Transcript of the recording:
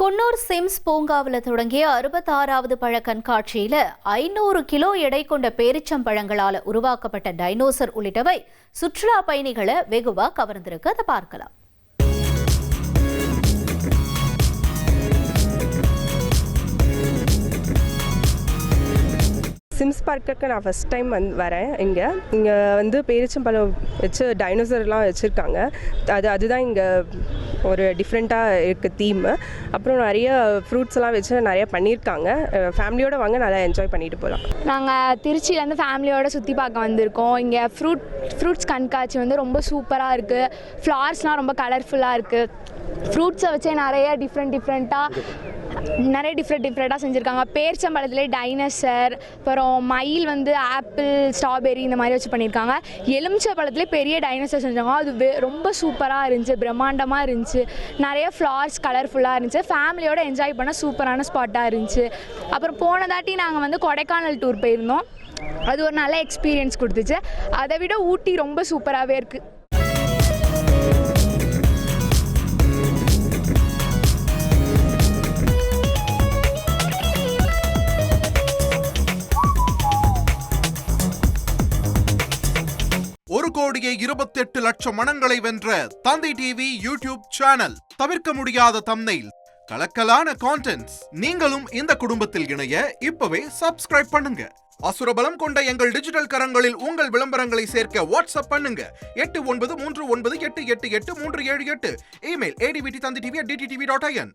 Coonoor Sims பூங்காவில் தொடங்கிய 66வது பழ கண்காட்சியில் 500 கிலோ எடை கொண்ட பேரிச்சம்பழங்களால் உருவாக்கப்பட்ட டைனோசர் உள்ளிட்டவை சுற்றுலா பயணிகளை வெகுவா கவர்ந்திருக்கு. அதை பார்க்கலாம். சிம்ஸ் பார்க்குக்கு நான் ஃபஸ்ட் டைம் வரேன். இங்கே பேரிச்சம்பழம் வச்சு டைனோசர்லாம் வச்சுருக்காங்க. அதுதான் இங்கே ஒரு டிஃப்ரெண்ட்டாக இருக்குது தீம். அப்புறம் நிறைய ஃப்ரூட்ஸ் எல்லாம் வச்சு நிறைய பண்ணியிருக்காங்க. ஃபேமிலியோடு வாங்க, நல்லா என்ஜாய் பண்ணிட்டு போகலாம். நாங்கள் திருச்சியிலேருந்து ஃபேமிலியோடு சுற்றி பார்க்க வந்திருக்கோம். இங்கே ஃப்ரூட்ஸ் கண்காட்சி ரொம்ப சூப்பராக இருக்குது. ஃப்ளவர்ஸ்லாம் ரொம்ப கலர்ஃபுல்லாக இருக்குது. ஃப்ரூட்ஸை வச்சே நிறைய டிஃப்ரெண்ட்டாக செஞ்சுருக்காங்க. பேரிச்சம்பழத்துலேயே டைனோசர், அப்புறம் மயில் ஆப்பிள், ஸ்ட்ராபெரி இந்த மாதிரி வச்சு பண்ணியிருக்காங்க. எலுமிச்சை பழத்துலேயே பெரிய டைனோசர் செஞ்சாங்க. அது ரொம்ப சூப்பராக இருந்துச்சு, பிரம்மாண்டமாக இருந்துச்சு. நிறைய ஃப்ளவர்ஸ் கலர்ஃபுல்லாக இருந்துச்சு. ஃபேமிலியோடு என்ஜாய் பண்ண சூப்பரான ஸ்பாட்டாக இருந்துச்சு. அப்புறம் போன தாட்டி நாங்கள் கொடைக்கானல் டூர் போயிருந்தோம். அது ஒரு நல்ல எக்ஸ்பீரியன்ஸ் கொடுத்துச்சு. அதை விட ஊட்டி ரொம்ப சூப்பராகவே இருக்குது. ஒரு கோடியே 28 லட்சம் மனங்களை வென்ற தந்தி டிவி யூடியூப் சேனல். தவிர்க்க முடியாத தம்ப்நெயில், கலக்கலான கான்டென்ட்ஸ். நீங்களும் இந்த குடும்பத்தில் இணைய இப்பவே சப்ஸ்கிரைப் பண்ணுங்க. அசுரபலம் கொண்ட எங்கள் டிஜிட்டல் கரங்களில் உங்கள் விளம்பரங்களை சேர்க்க வாட்ஸ்அப் பண்ணுங்க. 8939888838. Email advtthanditv@dttv.in.